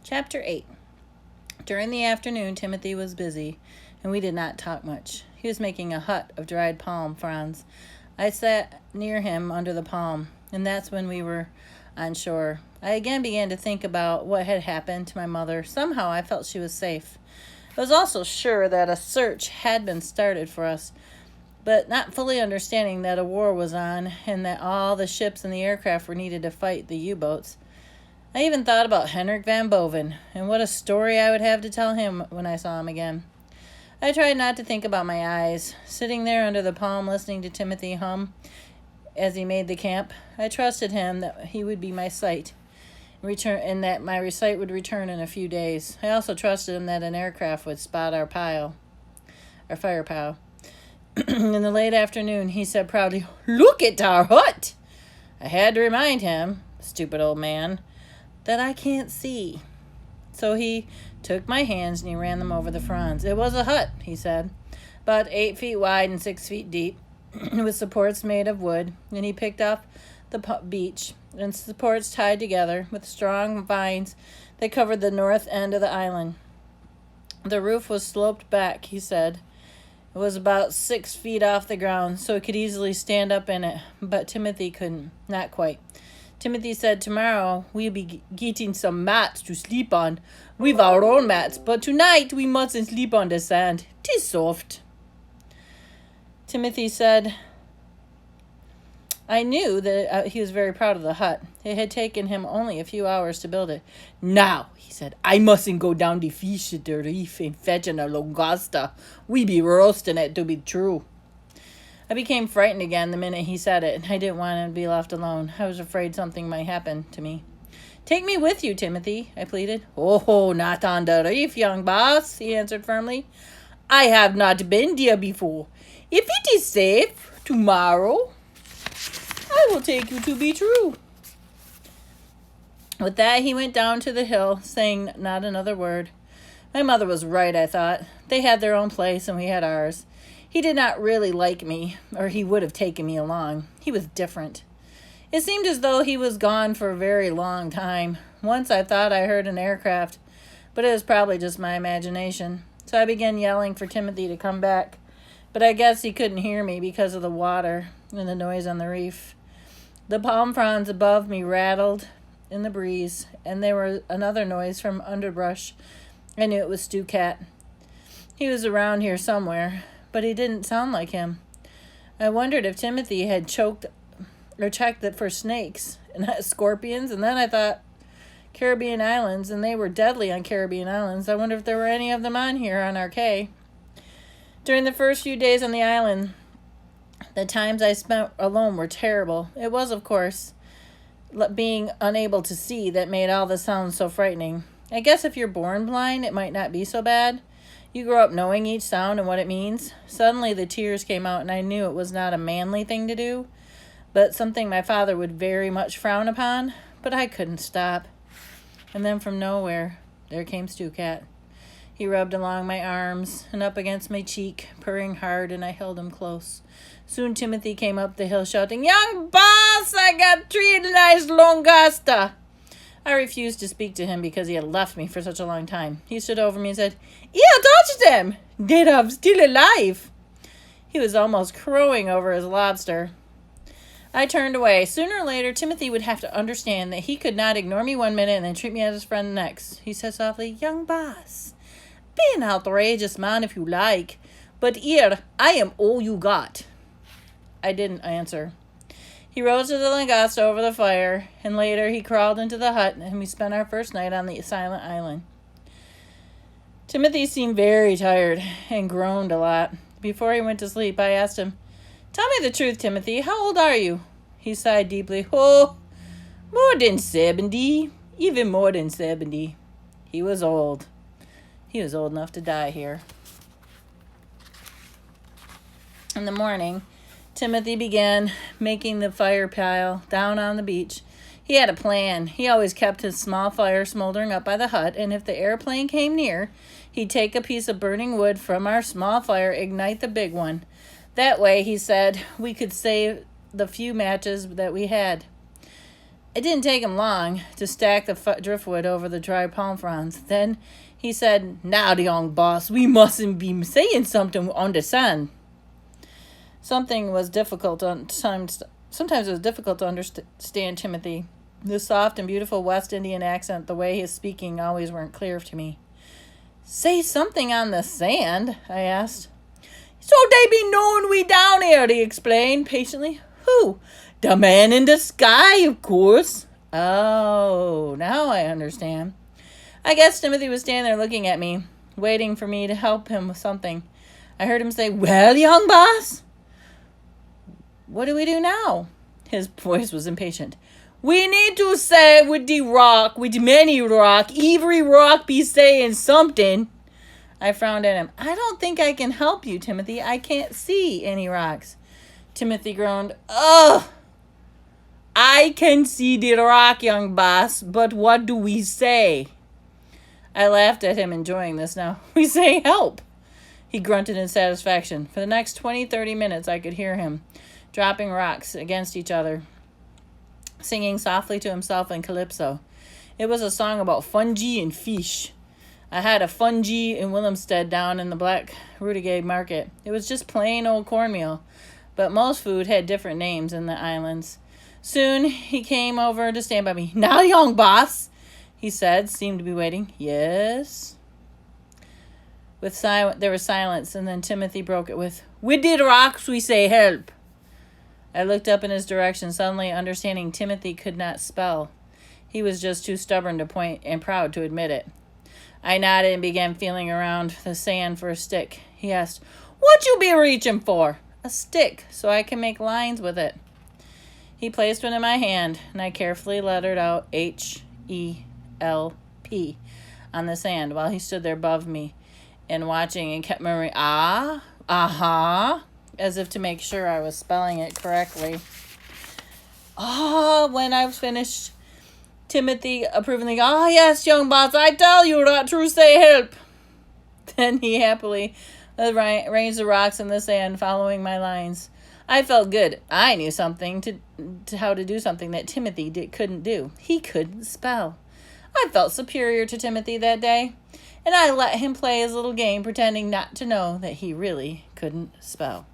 Chapter 8. During the afternoon, Timothy was busy, and we did not talk much. He was making a hut of dried palm fronds. I sat near him under the palm, and that's when we were on shore. I again began to think about what had happened to my mother. Somehow I felt she was safe. I was also sure that a search had been started for us, but not fully understanding that a war was on and that all the ships and the aircraft were needed to fight the U-boats. I even thought about Henrik van Boven, and what a story I would have to tell him when I saw him again. I tried not to think about my eyes, sitting there under the palm listening to Timothy hum as he made the camp. I trusted him that he would be my sight, and that my sight would return in a few days. I also trusted him that an aircraft would spot our fire pile. In the late afternoon, he said proudly, "Look at our hut!" I had to remind him, stupid old man, that I can't see. So he took my hands and he ran them over the fronds. It was a hut, he said, about 8 feet wide and 6 feet deep, with supports made of wood, and he picked up the beach and supports tied together with strong vines that covered the north end of the island. The roof was sloped back, he said. It was about 6 feet off the ground, so he could easily stand up in it, but Timothy couldn't. Not quite. Timothy said tomorrow we'll be getting some mats to sleep on. We've our own mats, but tonight we mustn't sleep on the sand. 'Tis soft. Timothy said I knew that he was very proud of the hut. It had taken him only a few hours to build it. "Now," he said, "I mustn't go down the fish at the reef and fetching a langosta. We be roasting it to be true." I became frightened again the minute he said it. I didn't want to be left alone. I was afraid something might happen to me. "Take me with you, Timothy," I pleaded. "Oh, not on the reef, young boss," he answered firmly. "I have not been there before. If it is safe, tomorrow I will take you to be true." With that, he went down to the hill, saying not another word. My mother was right, I thought. They had their own place, and we had ours. He did not really like me, or he would have taken me along. He was different. It seemed as though he was gone for a very long time. Once I thought I heard an aircraft, but it was probably just my imagination. So I began yelling for Timothy to come back, but I guess he couldn't hear me because of the water and the noise on the reef. The palm fronds above me rattled in the breeze, and there was another noise from underbrush. I knew it was Stu Cat. He was around here somewhere, but he didn't sound like him. I wondered if Timothy had checked it for snakes and scorpions, and then I thought Caribbean Islands, and they were deadly on Caribbean Islands. I wonder if there were any of them on here on our Cay. During the first few days on the island, the times I spent alone were terrible. It was, of course, being unable to see that made all the sounds so frightening. I guess if you're born blind, it might not be so bad. You grow up knowing each sound and what it means. Suddenly the tears came out, and I knew it was not a manly thing to do, but something my father would very much frown upon, but I couldn't stop. And then from nowhere, there came Stu Cat. He rubbed along my arms and up against my cheek, purring hard, and I held him close. Soon Timothy came up the hill shouting, "Young boss, I got 3 nice langosta." I refused to speak to him because he had left me for such a long time. He stood over me and said, "Yeah, touch them. They're still alive." He was almost crowing over his lobster. I turned away. Sooner or later, Timothy would have to understand that he could not ignore me one minute and then treat me as his friend the next. He said softly, "Young boss, be an outrageous man if you like, but here, I am all you got." I didn't answer. He rose to the langosta over the fire, and later he crawled into the hut, and we spent our first night on the silent island. Timothy seemed very tired and groaned a lot. Before he went to sleep, I asked him, "Tell me the truth, Timothy. How old are you?" He sighed deeply. "Oh, more than 70. Even more than 70. He was old. He was old enough to die here. In the morning, Timothy began making the fire pile down on the beach. He had a plan. He always kept his small fire smoldering up by the hut, and if the airplane came near, he'd take a piece of burning wood from our small fire, ignite the big one. That way, he said, we could save the few matches that we had. It didn't take him long to stack the driftwood over the dry palm fronds. Then he said, "Now, the young boss, we mustn't be saying something on the sand." Something was difficult sometimes it was difficult to understand Timothy. The soft and beautiful West Indian accent, the way his speaking always weren't clear to me. "Say something on the sand?" I asked. "So they be knowing we down here," he explained patiently. "Who? The man in the sky, of course." Oh, now I understand. I guess Timothy was standing there looking at me, waiting for me to help him with something. I heard him say, "Well, young boss?" "What do we do now?" His voice was impatient. "We need to say with the rock, with many rock, every rock be saying something." I frowned at him. "I don't think I can help you, Timothy. I can't see any rocks." Timothy groaned. "Ugh! I can see the rock, young boss, but what do we say?" I laughed at him, enjoying this now. "We say help." He grunted in satisfaction. For the next 20-30 minutes, I could hear him dropping rocks against each other, singing softly to himself in calypso. It was a song about fungi and fish. I had a fungi in Willemstad down in the Black Rudigay market. It was just plain old cornmeal, but most food had different names in the islands. Soon he came over to stand by me. "Now, young boss," he said, seemed to be waiting. "Yes?" There was silence, and then Timothy broke it with, "With the rocks we say help." I looked up in his direction, suddenly understanding Timothy could not spell. He was just too stubborn to point and proud to admit it. I nodded and began feeling around the sand for a stick. He asked, "What you be reaching for?" "A stick, so I can make lines with it." He placed one in my hand, and I carefully lettered out HELP on the sand while he stood there above me and watching and kept murmuring, as if to make sure I was spelling it correctly. When I was finished, Timothy approvingly, "Yes, young boss, I tell you that true say help." Then he happily arranged the rocks in the sand, following my lines. I felt good. I knew something to how to do something that Timothy couldn't do. He couldn't spell. I felt superior to Timothy that day, and I let him play his little game, pretending not to know that he really couldn't spell.